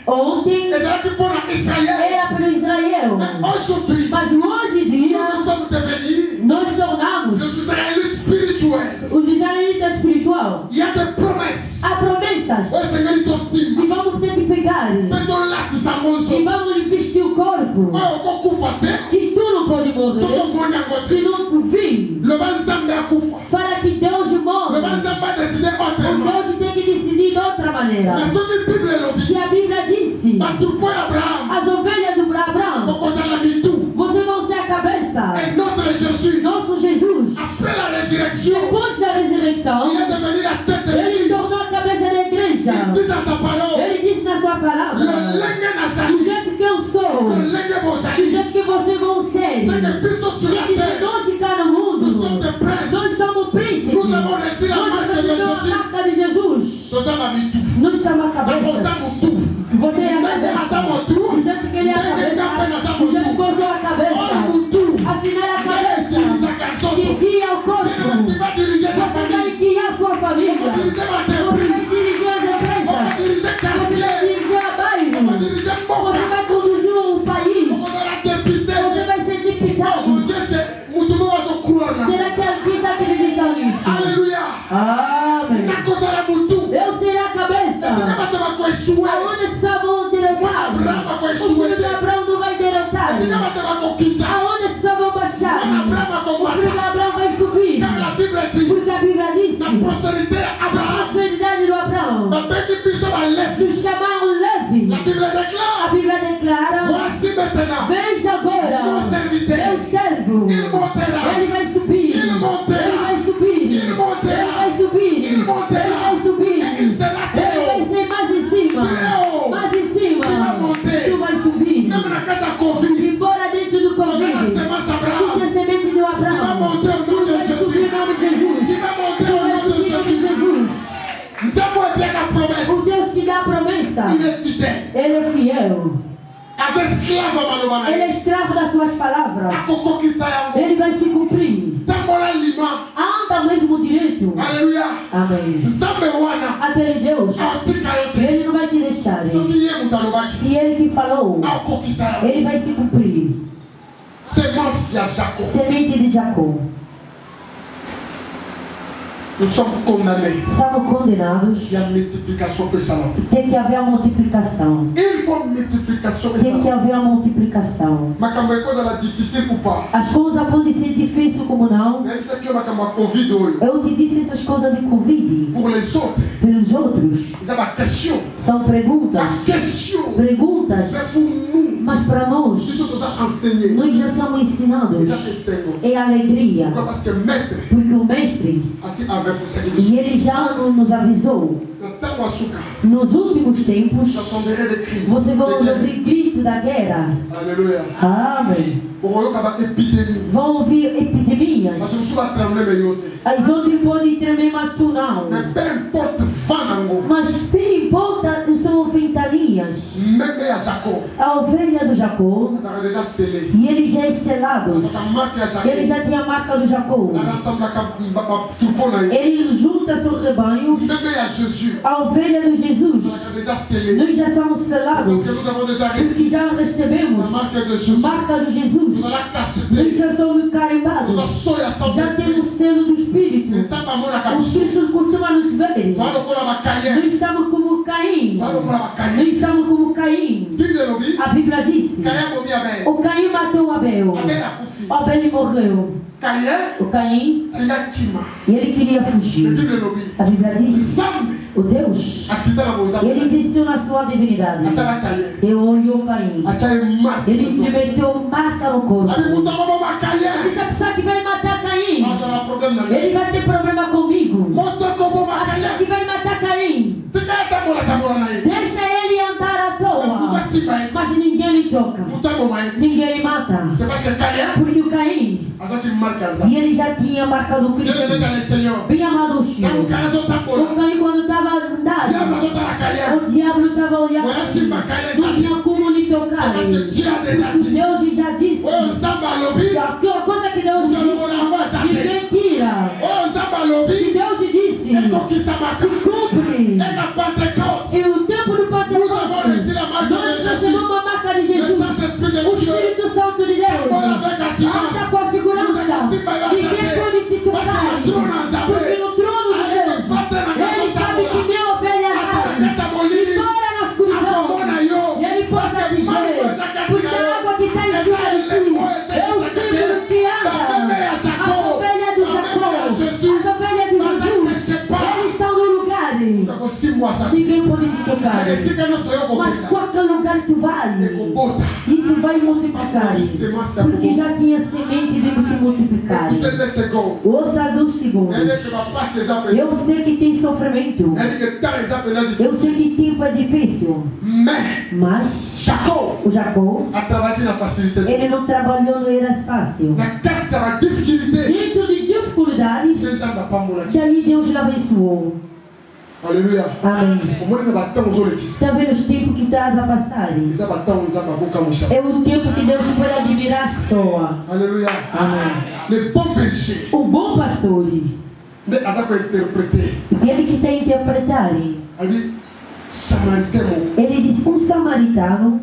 ontem era para Israel, mas hoje em dia nós tornamos os israelitas espiritual. Há promessas e vamos ter que pegar e vamos investir o corpo, que tu não pode morrer se não vir. Fala que Deus morre, o Deus tem que decidir de outra maneira. maneira. Se a Bíblia disse, as ovelhas do Abraão, vocês vão ser a cabeça. Nosso Jesus, depois da ressurreição, ele tornou a cabeça da igreja. Ele disse na sua palavra, do jeito que eu sou, do jeito que vocês vão ser. Ele disse, nós de cada mundo, nós somos príncipes. Nós recebemos a marca de Jesus. Nos chama a cabeça. Você é a cabeça. Do jeito que ele é a cabeça, do jeito que gozou a cabeça. Afinal, a cabeça que guia o corpo. Você vai guiar a sua família. Você vai dirigir as empresas. Você vai dirigir a bairro. Você vai conduzir um país. Você vai ser deputado. Será que alguém está acreditando nisso? Aleluia. Amém. Eu serei a cabeça. Aonde estavam derrotados? O filho de Abraão não vai derrotar. Aonde estavam baixados? O filho de Abraão vai subir. Porque a Bíblia diz, a prosperidade do Abraão, se chamaram Levi. A Bíblia declara, veja agora, meu servo, ele vai subir, ele vai subir, ele vai subir, ele vai subir, ele vai ser mais em cima, tu vai subir. Embora dentro do convite, que a semente do Abraão, tu vai subir em nome de Jesus, tu vai subir em nome de Jesus. O Deus que dá a promessa, ele é fiel. Ele é escravo das suas palavras. Ele vai se cumprir. Anda mesmo direito. Aleluia. Amém. Aquele Deus, ele não vai te deixar. Se ele que falou, ele vai se cumprir. Semente de Jacó. Nous sommes condamnés. Somos condenados. Tem que haver a multiplicação. Il faut multiplication. Tem que haver a multiplicação. As coisas podem ser difíceis como não. Eu te disse essas coisas de Covid. Pelos outros. São perguntas. Perguntas. Mas para nós já somos ensinados. É alegria. Porque o mestre, e ele já nos avisou, nos últimos tempos vocês vão ouvir grito da guerra. Aleluia. Amém. Vão ouvir epidemias. As outras podem tremer, mas tu não. Mas bem importa, são ventanias. A ovelha do Jacó, e ele já é selado. Ele já tem a marca do Jacó. Ele junta seu rebanho. A ovelha de Jesus, nós já somos selados. Porque já recebemos marca de Jesus. Nós já somos carimbados. Já temos selo do Espírito. Os bichos costumam nos ver. Nós somos como Caim. Nós somos como Caim. A Bíblia disse, o Caim matou Abel. Abel morreu. O Caim, ele queria fugir. A Bíblia diz, o Deus, ele desceu na sua divinidade. E olhou Caim. Ele meteu marca no corpo. Essa pessoa que vai matar Caim, ele vai ter problema comigo. A pessoa que vai matar Caim, deixa ele andar à toa. Mas ninguém lhe toca. Ninguém lhe mata. Porque o Caim, e ele já tinha marcado o Cristo. Bem amado o Senhor. O Caim, quando estava andando, o diabo estava olhando assim. Não tinha como lhe tocar. Deus já disse. A coisa que Deus disse, ninguém tira. E Deus disse, se cumpre. E o tempo do Pentecostes, nós recebemos uma marca de Jesus. O Espírito Santo de Deus anda com a segurança. Ninguém pode te tocar. Porque no trono de Deus, ele sabe que minha ovelha embora na escuridão, e ele possa dizer, porque a água que está em cima de ti, é o símbolo que anda. As ovelhas do Jacó, as ovelhas de Jesus, eles estão no lugar. Ninguém pode lugares. Mas qualquer lugar que tu vai, isso vai multiplicar. Porque já tinha semente de se multiplicar. Ouça 2 segundos. Eu sei que tem sofrimento. Eu sei que tempo é difícil. Mas o Jacó, ele não trabalhou, não era fácil. Dentro de dificuldades, daí Deus lhe abençoou. Aleluia. Amém. Está vendo os tempos que estás a passar? É o tempo que Deus pode admirar as pessoas. Aleluia. Amém. O bom pastor, ele que está interpretando, ele diz: um samaritano,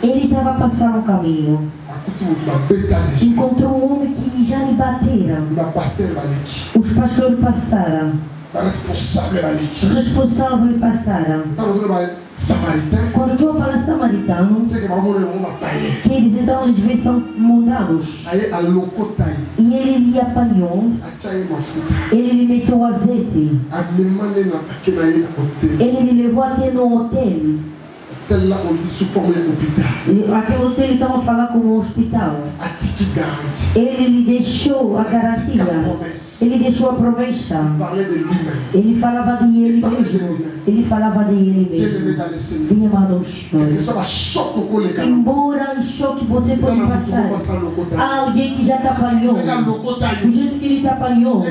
ele estava passando o caminho, encontrou um homem que já lhe bateram. Os pastores passaram, os responsáveis passaram. Quando tu fala samaritano, quer dizer, então eles vêm são mundanos. E ele lhe apanhou, ele lhe meteu azeite, ele lhe levou até no hotel. Até o hotel estava falando com o hospital. Ele lhe deixou a garantia. Ele deixou a promessa. Ele falava de ele mesmo. Ele falava de ele mesmo. Bem amado Senhor. Embora o choque você pode passar, há alguém que já te apanhou. Do jeito que ele te apanhou.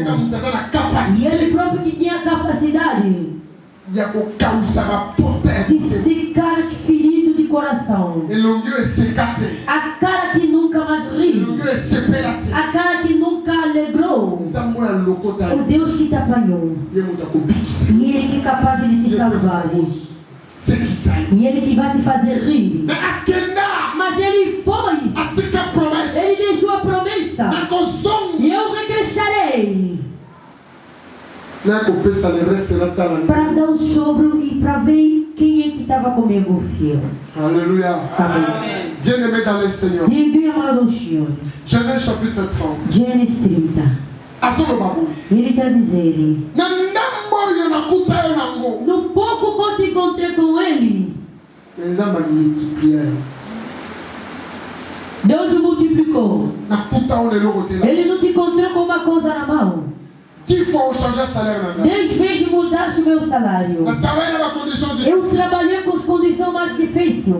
E ele próprio que tinha a capacidade de secar ferido de coração. A cara que nunca mais ri. A cara que nunca alegrou. O Deus que te apanhou. E Ele que é capaz de te salvar. E Ele que vai te fazer rir. Mas Ele foi. Ele deixou a promessa. E eu regresarei. Para dar um sobro e para ver quem é que estava comigo fiel. Aleluia. Amém. Bien-aimé dans le Seigneur. Bem amado Senhor. Genèse chapitre 30. Gênesis 30. Ele está dizendo: no pouco que eu te encontrei com ele, Deus multiplicou. Ele não te encontrou com uma coisa na mão. 10 vezes mudaste o meu salário. Eu trabalhei com as condições mais difíceis.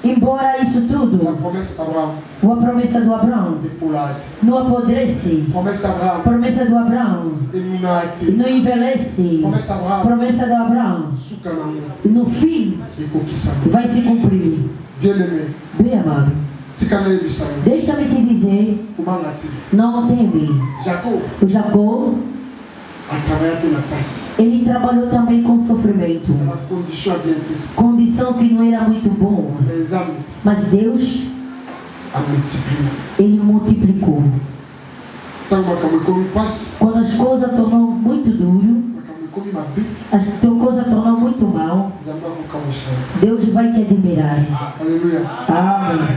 Embora isso tudo, a promessa do Abraão não apodrece. A promessa do Abraão não envelhece. A promessa do Abraão no fim vai se cumprir. Bem amado, deixa-me te dizer, não teme. O Jacó, ele trabalhou também com sofrimento, condição que não era muito boa, mas Deus, Ele multiplicou. Quando as coisas tornou muito duro, as coisas tornou muito mal, Deus vai te admirar. Aleluia. Amém.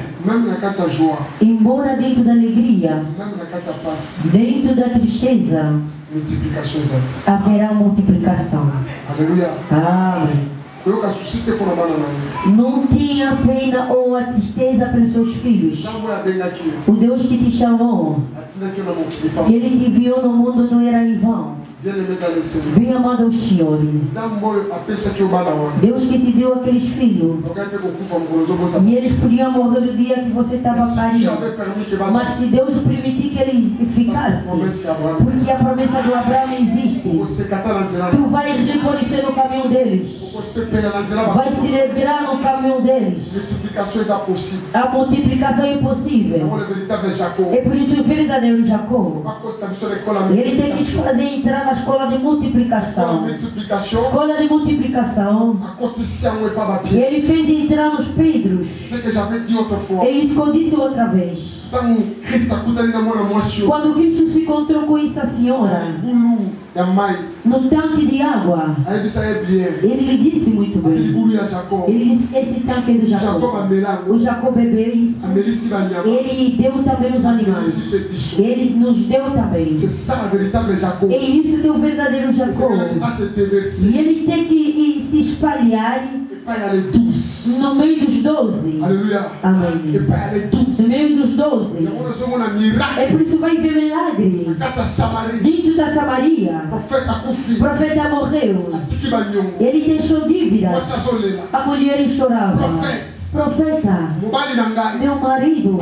Embora dentro da alegria, dentro da tristeza, haverá multiplicação. Aleluia. Amém. Não tenha pena ou a tristeza pelos seus filhos. O Deus que te chamou, Ele te viu no mundo, não era em vão. Bem amado ao Senhor, Deus que te deu aqueles filhos, e eles podiam morrer no dia que você estava parindo, mas se Deus permitir que eles ficassem, porque a promessa do Abraão existe, tu vai reconhecer no caminho deles, vai se alegrar no caminho deles. A multiplicação é impossível. É por isso o verdadeiro Jacó, ele tem que te fazer entrar na escola de multiplicação. Escola de multiplicação. Ele fez entrar nos Pedros. É isso que eu disse outra vez. Quando Cristo se encontrou com essa senhora no tanque de água, ele lhe disse muito bem. Ele disse: esse tanque é do Jacó. O Jacó bebeu isso. Ele deu também os animais. Ele nos deu também. É isso que é o verdadeiro Jacó. E ele tem que se espalhar no meio dos 12. Aleluia. Amém. No meio dos 12. É por isso que vai ver milagre. Dentro da Samaria, o profeta morreu. Ele deixou dívidas. A mulher chorava. Profeta, meu marido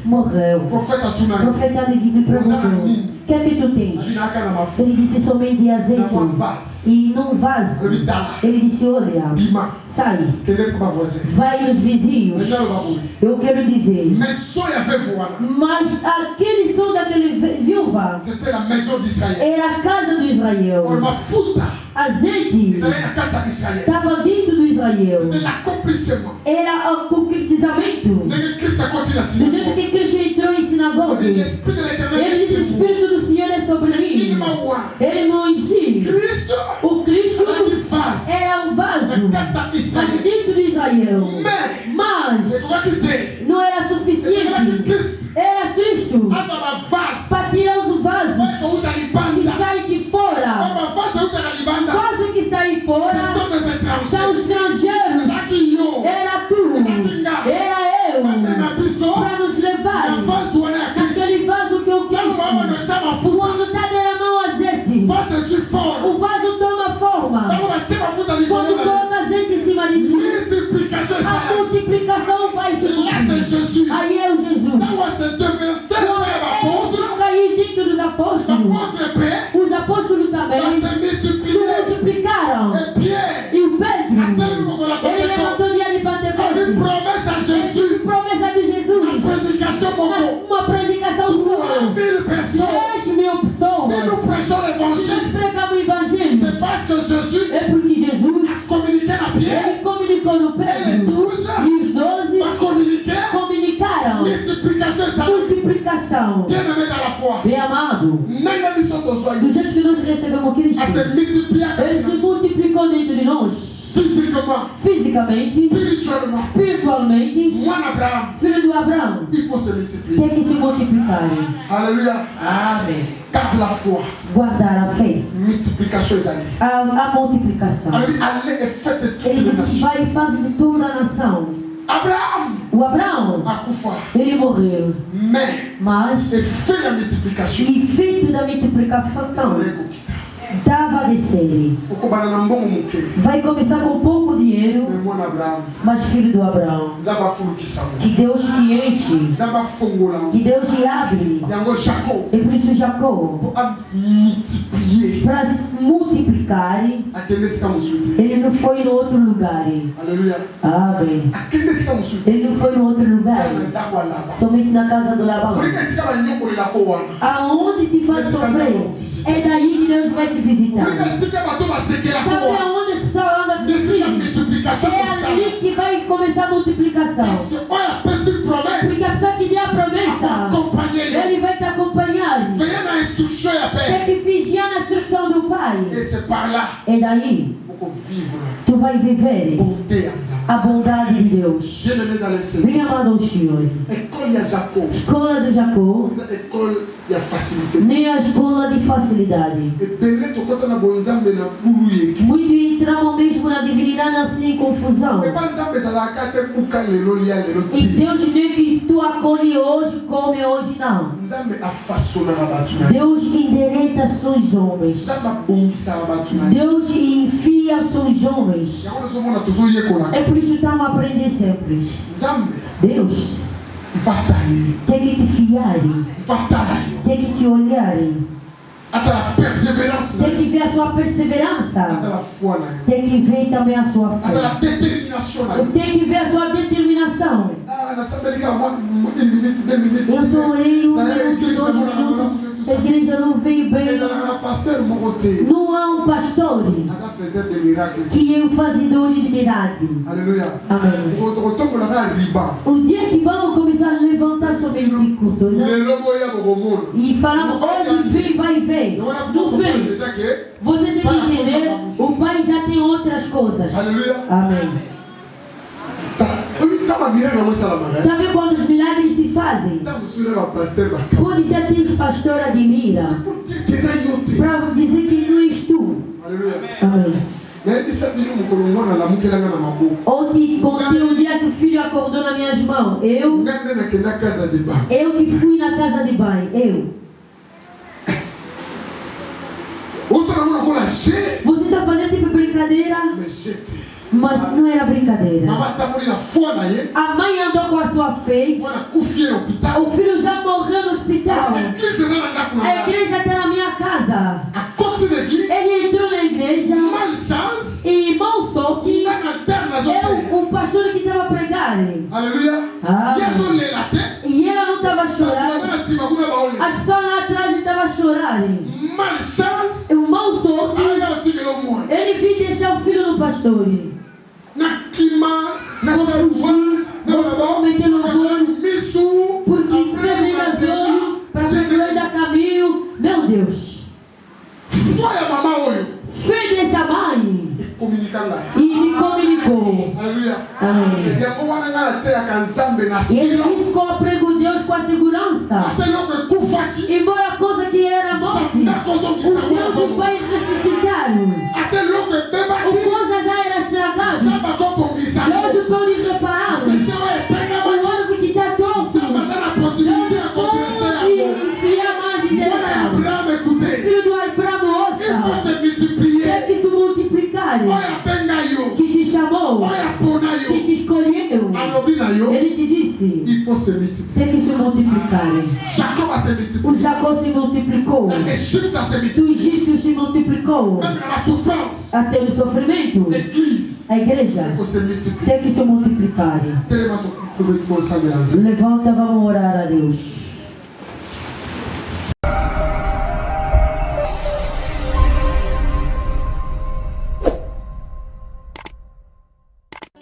morreu. O profeta lhe perguntou: o que é que tu tens? Ele disse: somente azeite e num vaso. Ele disse: olha, sai, vai nos vizinhos. Eu quero dizer, mas aquele som daquele viúva era a casa do Israel. Azeite estava dentro do Israel. Era o concretizamento. Do jeito que Cristo entrou em sinagoga, ele disse: o Espírito do Senhor é sobre mim. Ele me ungiu. O Cristo era um vaso, mas dentro de Israel. Mas não era suficiente. Era Cristo para tirar os vasos que saem de fora. Vasos que saem fora são estrangeiros. Era tu, era eu, para nos levar naquele vaso que eu quis. Quando está derramando azeite, o vaso toma forma. Quando coloca azeite em cima de ti, a multiplicação vai se cumprir. Aí é o Jesus. Quando cair dentro dos apóstolos, os apóstolos também se multiplicaram. E o Pedro, ele levantou o dia de Pentecostes. Promessa de Jesus. Uma predicação sua. 10.000 pessoas. Se nós pregamos o evangelho, é porque Jesus ele comunicou no Pedro. E os 12 comunicaram multiplicação. Bem amado, do jeito que nós recebemos Cristo, ele se multiplicou dentro de nós. Fisicamente, espiritualmente, filho do Abraão, tem que se multiplicar. Aleluia. Amém. Guardar a fé. A multiplicação. Ele vai e faz de toda a nação. O Abraão, ele morreu. Mas, efeito da multiplicação, dava a descer. Vai começar com pouco dinheiro, mas filho do Abraão, que Deus te enche, que Deus te abre. E por isso Jacó, para multiplicar, ele não foi no outro lugar. Amém. Ele não foi no outro lugar, somente na casa do Labão. Aonde te faz sofrer, é daí que Deus vai te visitar. Sabe aonde as pessoas andam aqui? É ali que vai começar a multiplicação. Porque a pessoa que deu a promessa, ele vai te acompanhar. Tem que vigiar na instrução do Pai. É daí tu vai viver a bondade de Deus. Bem amado ao Senhor. Escola do Jacó nem a escola de facilidade. Muito entramos mesmo na divindade assim em confusão. E Deus não é que tu acolhe hoje, come hoje, não. Deus endireita seus homens. Deus enfia seus homens. É por isso que estamos aprendendo sempre. Deus tem que te fiar, tem que te olhar, tem que ver a sua perseverança, tem que ver também a sua fé, tem que ver a sua determinação. Eu sou orei 1 minuto, 2 minutos, a igreja não veio bem, pasteur Mokote. Não há um pastor Asa faisait des miracles. que é um fazedor de milagre. Alléluia. Amém. Riba. O dia que vamos começar a levantar somente o culto, né? Le lobo ya bogomono. E falamos, hoje vem, vai ver. Não vem. Déjà que Você tem que entender, o Pai já tem outras coisas. Alléluia. Amém. Tá miracle na sala maga. Tá vendo quando os milagres se fazem? Tá musura o pasteur bacana. Pode ser que os pastores admiram. Que ça yote. Para dizer que não és tu. Alléluia. Amém. Na bisa bino mukolongwa na lamukelanga na maboko. Ontem contei um dia que o filho acordou nas minhas mãos. Eu Ngande na kenda casa de banho. que fui na casa de banho. Você está fazendo tipo brincadeira? Mas não era brincadeira. A mãe andou com a sua fé. O filho já morreu no hospital. A igreja está na minha casa. Ele entrou na igreja. E mal sorte. Eu, o pastor que estava pregando. Aleluia. E ela não estava chorando. As pessoas lá atrás estavam chorando. O mal sorte. Ele viu deixar o filho do pastor. Metendo no olho. Porque fez invasão para ver da caminho. Meu Deus. Fez dessa mãe. E me comunicou. Amém. E ele ficou prego Deus com a segurança. Embora a coisa que era morte, o Deus vai ressuscitar. O coisa já era estragado. Deus pode reparar. O órgão que está torto. Deus pode enfiar mais dentro. Filho do Abraão, ouça. Tem que se multiplicar. Que te chamou. Que te escolheu. Ele te disse. Tem que se multiplicar. O Jacó se multiplicou. O Egito se multiplicou. Até o sofrimento. A igreja tem que se multiplicar. Levanta, vamos orar a Deus.